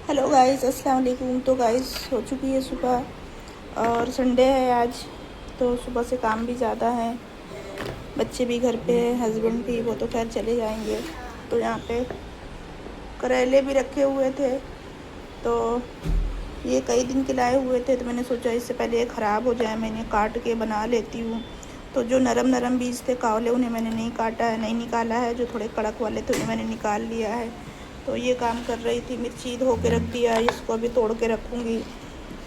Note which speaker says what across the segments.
Speaker 1: Hello guys, अस्सलाम वालेकुम। तो गाइस हो चुकी है सुबह और संडे है आज, तो सुबह से काम भी ज़्यादा है। बच्चे भी घर पे हैं, हस्बैंड भी, वो तो खैर चले जाएंगे। तो यहाँ पे करेले भी रखे हुए थे, तो ये कई दिन के लाए हुए थे, तो मैंने सोचा इससे पहले ये ख़राब हो जाए मैंने काट के बना लेती हूँ। तो जो नरम नरम बीज थे कावले, उन्हें मैंने नहीं काटा है, नहीं निकाला है। जो थोड़े कड़क वाले थे उन्हें मैंने निकाल लिया है। तो ये काम कर रही थी। मिर्ची धो के रख दिया, इसको अभी तोड़ के रखूँगी।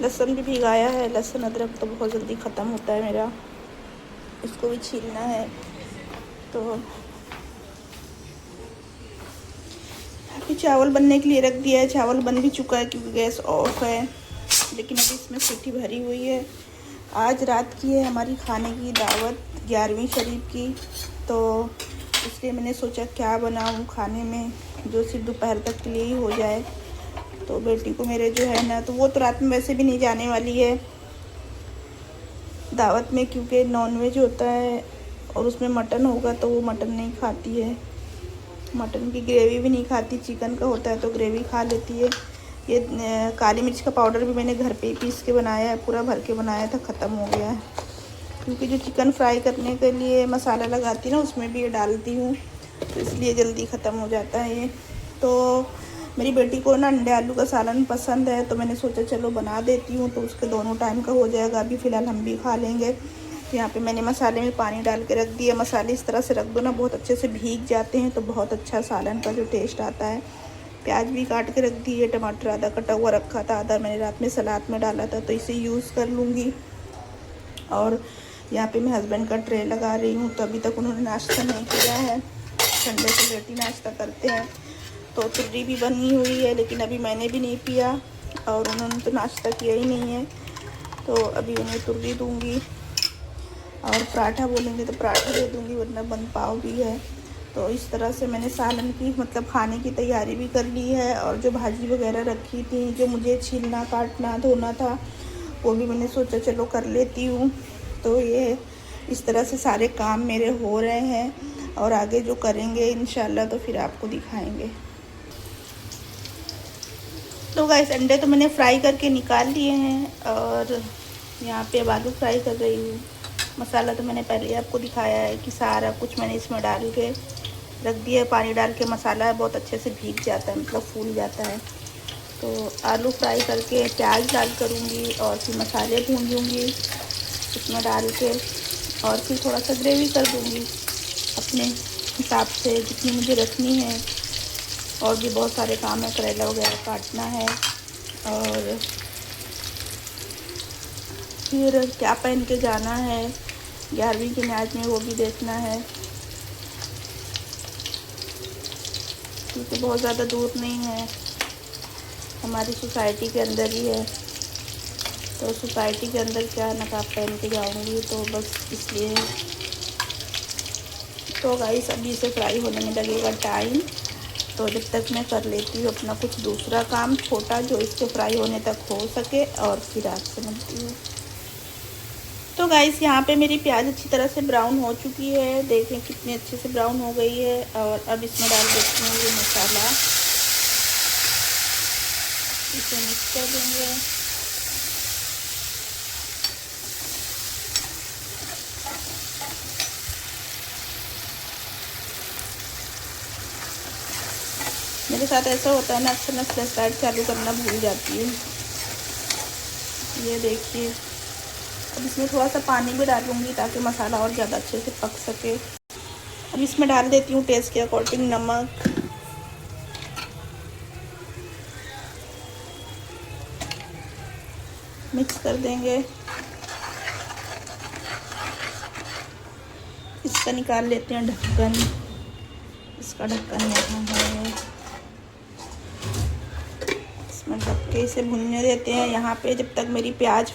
Speaker 1: लहसुन भी भिगाया है, लहसुन अदरक तो बहुत जल्दी ख़त्म होता है मेरा, इसको भी छीलना है। तो अभी चावल बनने के लिए रख दिया है। चावल बन भी चुका है क्योंकि गैस ऑफ है, लेकिन अभी इसमें सीटी भरी हुई है। आज रात की है हमारी खाने की दावत, 11वीं शरीफ की। तो इसलिए मैंने सोचा क्या बनाऊं खाने में जो सिर्फ दोपहर तक के लिए ही हो जाए। तो बेटी को मेरे जो है ना, तो वो तो रात में वैसे भी नहीं जाने वाली है दावत में, क्योंकि नॉनवेज होता है और उसमें मटन होगा, तो वो मटन नहीं खाती है। मटन की ग्रेवी भी नहीं खाती, चिकन का होता है तो ग्रेवी खा लेती है। ये काली मिर्च का पाउडर भी मैंने घर पे ही पीस के बनाया है, पूरा भर के बनाया था, ख़त्म हो गया है। क्योंकि जो चिकन फ्राई करने के लिए मसाला लगाती है ना, उसमें भी ये डालती हूँ, तो इसलिए जल्दी ख़त्म हो जाता है ये। तो मेरी बेटी को ना अंडे आलू का सालन पसंद है, तो मैंने सोचा चलो बना देती हूँ, तो उसके दोनों टाइम का हो जाएगा। अभी फ़िलहाल हम भी खा लेंगे। तो यहाँ पे मैंने मसाले में पानी डाल के रख दिया। मसाले इस तरह से रख दो ना, बहुत अच्छे से भीग जाते हैं, तो बहुत अच्छा सालन का जो टेस्ट आता है। प्याज भी काट के रख दिए, टमाटर आधा कटा हुआ रखा था, आधा मैंने रात में सलाद में डाला था, तो इसे यूज़ कर लूँगी। और यहाँ पे मैं हस्बैंड का ट्रे लगा रही हूँ, तो अभी तक उन्होंने नाश्ता नहीं किया है। संडे को लेट ही नाश्ता करते हैं। तो तुर्री भी बनी हुई है, लेकिन अभी मैंने भी नहीं पिया और उन्होंने तो नाश्ता किया ही नहीं है। तो अभी उन्हें तुर्री दूँगी और पराठा बोलेंगे तो पराठा दे दूँगी, वरना बन पाव भी है। तो इस तरह से मैंने सालन की मतलब खाने की तैयारी भी कर ली है। और जो भाजी वगैरह रखी थी, जो मुझे छीलना काटना धोना था, वो भी मैंने सोचा चलो कर लेती हूँ। तो ये इस तरह से सारे काम मेरे हो रहे हैं, और आगे जो करेंगे इंशाल्लाह तो फिर आपको दिखाएंगे। तो गाइस अंडे तो मैंने फ्राई करके निकाल लिए हैं, और यहाँ पे अब आलू फ्राई कर रही हूँ। मसाला तो मैंने पहले ही आपको दिखाया है कि सारा कुछ मैंने इसमें डाल के रख दिया है। पानी डाल के मसाला बहुत अच्छे से भीग जाता है, मतलब फूल जाता है। तो आलू फ्राई करके प्याज डाल करूँगी और फिर मसाले भूंजूँगी उसमें डाल के, और फिर थोड़ा सा ग्रेवी कर दूँगी अपने हिसाब से जितनी मुझे रखनी है। और भी बहुत सारे काम है, करेला वगैरह काटना है, और फिर क्या पहन के जाना है 11वीं की मैच में, वो भी देखना है। क्योंकि बहुत ज़्यादा दूर नहीं है, हमारी सोसाइटी के अंदर ही है। तो सोसाइटी के अंदर क्या नकाब पहन के जाऊंगी, तो बस इसलिए। तो गाइस अभी इसे फ्राई होने में लगेगा टाइम, तो जब तक मैं कर लेती हूँ अपना कुछ दूसरा काम छोटा जो इसके फ्राई होने तक हो सके, और फिर आपसे मिलती हूँ। तो गाइस यहाँ पे मेरी प्याज अच्छी तरह से ब्राउन हो चुकी है, देखें कितनी अच्छे से ब्राउन हो गई है। और अब इसमें डाल देती हूँ ये मसाला, इसे मिक्स कर देंगे। मेरे साथ ऐसा होता है ना, अक्सर मैं फ्लैश लाइट चालू करना भूल जाती हूँ। ये देखिए, अब इसमें थोड़ा सा पानी भी डालूँगी ताकि मसाला और ज़्यादा अच्छे से पक सके। अब इसमें डाल देती हूँ टेस्ट के अकॉर्डिंग नमक, मिक्स कर देंगे। इसका निकाल लेते हैं ढक्कन, इसका ढक्कन यहाँ है, इसमें ढक के इसे भुनने देते हैं। यहाँ पे जब तक मेरी प्याज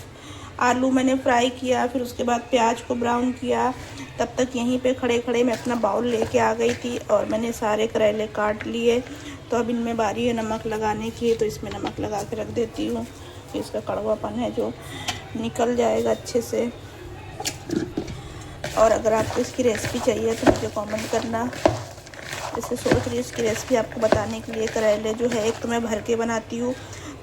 Speaker 1: आलू मैंने फ्राई किया, फिर उसके बाद प्याज को ब्राउन किया, तब तक यहीं पे खड़े खड़े मैं अपना बाउल लेके आ गई थी और मैंने सारे करेले काट लिए। तो अब इनमें बारी है नमक लगाने की, तो इसमें नमक लगा के रख देती हूँ। फिर इसका कड़वापन है जो निकल जाएगा अच्छे से। और अगर आपको इसकी रेसिपी चाहिए तो मुझे कमेंट करना, जैसे सोच रही इसकी रेसिपी आपको बताने के लिए। करेले जो है एक तो मैं भर के बनाती हूँ,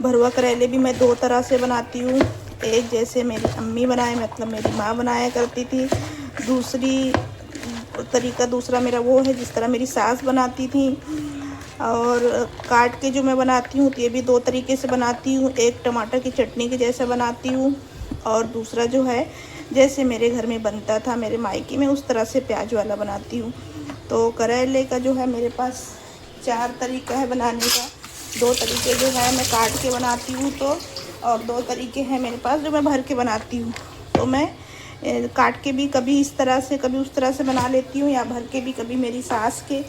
Speaker 1: भरवा करेले भी मैं 2 तरह से बनाती हूँ। एक जैसे मेरी अम्मी बनाए, मतलब मेरी माँ बनाया करती थी। दूसरा मेरा वो है जिस तरह मेरी सास बनाती थी। और काट के जो मैं बनाती हूँ तो ये भी 2 तरीके से बनाती हूँ। एक टमाटर की चटनी के जैसा बनाती हूँ, और दूसरा जो है जैसे मेरे घर में बनता था मेरे मायके में, उस तरह से प्याज वाला बनाती हूँ। तो करेले का जो है मेरे पास 4 तरीका है बनाने का। 2 तरीके जो है मैं काट के बनाती हूँ तो, और 2 तरीके हैं मेरे पास जो मैं भर के बनाती हूँ। तो मैं काट के भी कभी इस तरह से कभी उस तरह से बना लेती हूँ, या भर के भी कभी मेरी सास के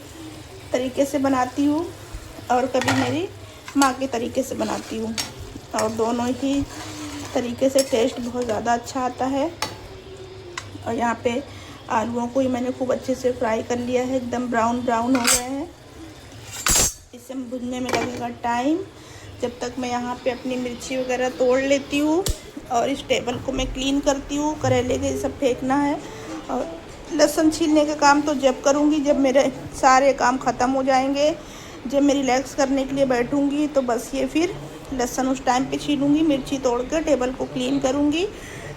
Speaker 1: तरीके से बनाती हूँ और कभी मेरी माँ के तरीके से बनाती हूँ। और दोनों ही तरीके से टेस्ट बहुत ज़्यादा अच्छा आता है। और यहाँ पे आलूओं को ही मैंने खूब अच्छे से फ्राई कर लिया है, एकदम ब्राउन ब्राउन हो गए हैं। इसे भुनने में लगेगा टाइम। जब तक मैं यहाँ पे अपनी मिर्ची वगैरह तोड़ लेती हूँ और इस टेबल को मैं क्लीन करती हूँ। करेले के सब फेंकना है, और लहसुन छीलने का काम तो जब करूँगी जब मेरे सारे काम ख़त्म हो जाएंगे। जब मैं रिलैक्स करने के लिए बैठूँगी तो बस ये फिर लहसुन उस टाइम पे छीलूँगी, मिर्ची तोड़ कर टेबल को क्लीन करूँगी,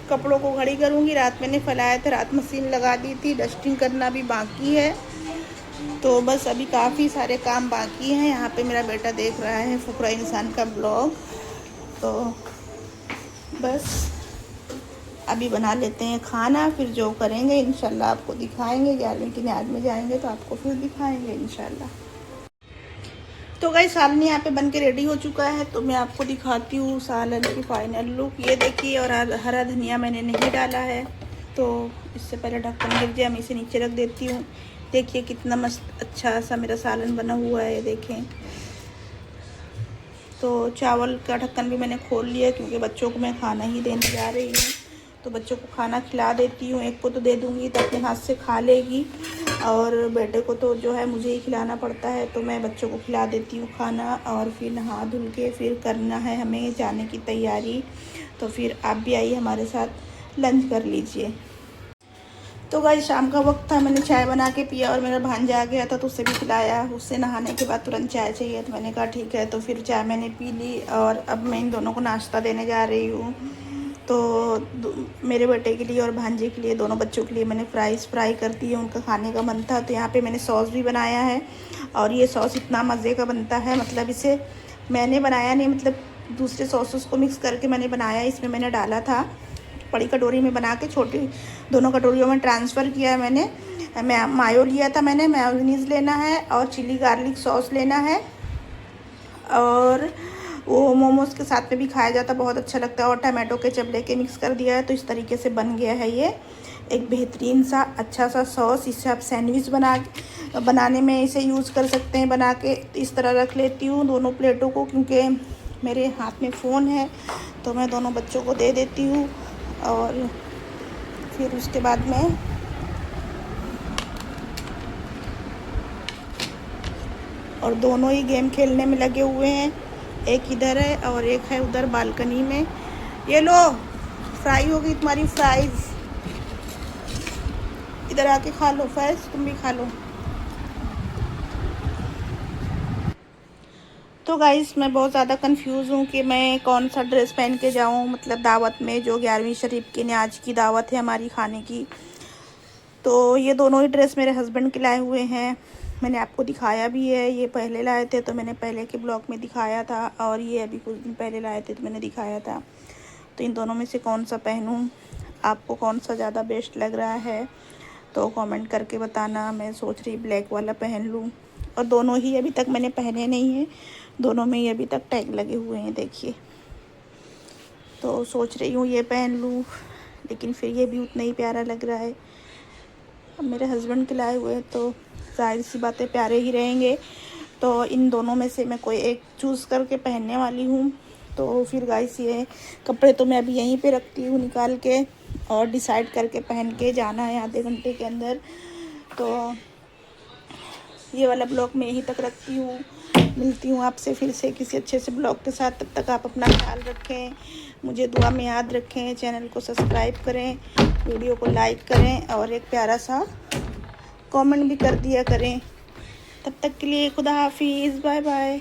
Speaker 1: कपड़ों को घड़ी करूँगी। रात मैंने फैलाया था, रात मशीन लगा दी थी, डस्टिंग करना भी बाकी है। तो बस अभी काफ़ी सारे काम बाकी हैं। यहाँ पे मेरा बेटा देख रहा है फुकरा इंसान का ब्लॉग। तो बस अभी बना लेते हैं खाना, फिर जो करेंगे इंशाल्लाह आपको दिखाएंगे। 11वीं की न्याज में जाएंगे तो आपको फिर दिखाएंगे इंशाल्लाह। तो गाइस सालन यहाँ पे बन के रेडी हो चुका है, तो मैं आपको दिखाती हूँ सालन की फाइनल लुक। ये देखिए, और हरा धनिया मैंने नहीं डाला है, तो इससे पहले ढक्कन गिर जाए मैं इसे नीचे रख देती हूँ। देखिए कितना मस्त अच्छा सा मेरा सालन बना हुआ है, देखें। तो चावल का ढक्कन भी मैंने खोल लिया क्योंकि बच्चों को मैं खाना ही देने जा रही हूँ। तो बच्चों को खाना खिला देती हूँ, एक को तो दे दूँगी तो अपने हाथ से खा लेगी, और बेटे को तो जो है मुझे ही खिलाना पड़ता है। तो मैं बच्चों को खिला देती हूँ खाना, और फिर नहा धुल के फिर करना है हमें जाने की तैयारी। तो फिर आप भी आइए हमारे साथ, लंच कर लीजिए। तो गाइस शाम का वक्त था, मैंने चाय बना के पिया, और मेरा भांजा आ गया था तो उसे भी पिलाया। उससे नहाने के बाद तुरंत चाय चाहिए, तो मैंने कहा ठीक है। तो फिर चाय मैंने पी ली, और अब मैं इन दोनों को नाश्ता देने जा रही हूँ। तो मेरे बेटे के लिए और भांजे के लिए, दोनों बच्चों के लिए मैंने फ्राई कर दी है। उनका खाने का मन था, तो यहाँ पे मैंने सॉस भी बनाया है। और ये सॉस इतना मज़े का बनता है, मतलब इसे मैंने बनाया नहीं, मतलब दूसरे सॉसेस को मिक्स करके मैंने बनाया। इसमें मैंने डाला था, बड़ी कटोरी में बना के छोटी दोनों कटोरियों में ट्रांसफ़र किया है मैंने। मैं मायो लिया था, मैंने मेयोनीज़ लेना है, और चिली गार्लिक सॉस लेना है, और वो मोमोज़ के साथ में भी खाया जाता, बहुत अच्छा लगता है। और टमाटो केचप लेके मिक्स कर दिया है, तो इस तरीके से बन गया है ये एक बेहतरीन सा अच्छा सा सॉस। इससे आप सैंडविच बनाने में इसे यूज़ कर सकते हैं बना के। इस तरह रख लेती हूँ दोनों प्लेटों को, क्योंकि मेरे हाथ में फ़ोन है, तो मैं दोनों बच्चों को दे देती हूँ। और फिर उसके बाद में और दोनों ही गेम खेलने में लगे हुए हैं। एक इधर है और एक है उधर बालकनी में। ये लो, फ्राई होगी तुम्हारी फ्राइज़, इधर आके खा लो। फैज़ तुम भी खा लो। तो गाइस मैं बहुत ज़्यादा कंफ्यूज हूँ कि मैं कौन सा ड्रेस पहन के जाऊँ, मतलब दावत में, जो 11वीं शरीफ की न्याज की दावत है हमारी खाने की। तो ये दोनों ही ड्रेस मेरे हस्बैंड के लाए हुए हैं, मैंने आपको दिखाया भी है। ये पहले लाए थे तो मैंने पहले के ब्लॉग में दिखाया था, और ये अभी कुछ दिन पहले लाए थे तो मैंने दिखाया था। तो इन दोनों में से कौन सा पहनूं, आपको कौन सा ज़्यादा बेस्ट लग रहा है तो कमेंट करके बताना। मैं सोच रही ब्लैक वाला पहन लूं, और दोनों ही अभी तक मैंने पहने नहीं हैं, दोनों में ही अभी तक टैग लगे हुए हैं, देखिए। तो सोच रही हूँ ये पहन लूँ, लेकिन फिर ये भी उतना ही प्यारा लग रहा है। अब मेरे हस्बैंड के लाए हुए हैं तो जाहिर सी बातें प्यारे ही रहेंगे। तो इन दोनों में से मैं कोई एक चूज़ करके पहनने वाली हूँ। तो फिर गाइस ये कपड़े तो मैं अभी यहीं पे रखती हूँ निकाल के, और डिसाइड करके पहन के जाना है आधे घंटे के अंदर। तो ये वाला ब्लॉग मैं यहीं तक रखती हूँ। मिलती हूँ आपसे फिर से किसी अच्छे से ब्लॉग के साथ। तब तक आप अपना ख्याल रखें, मुझे दुआ में याद रखें, चैनल को सब्सक्राइब करें, वीडियो को लाइक करें, और एक प्यारा सा कमेंट भी कर दिया करें, तब तक के लिए खुदा हाफिज़, बाय बाय।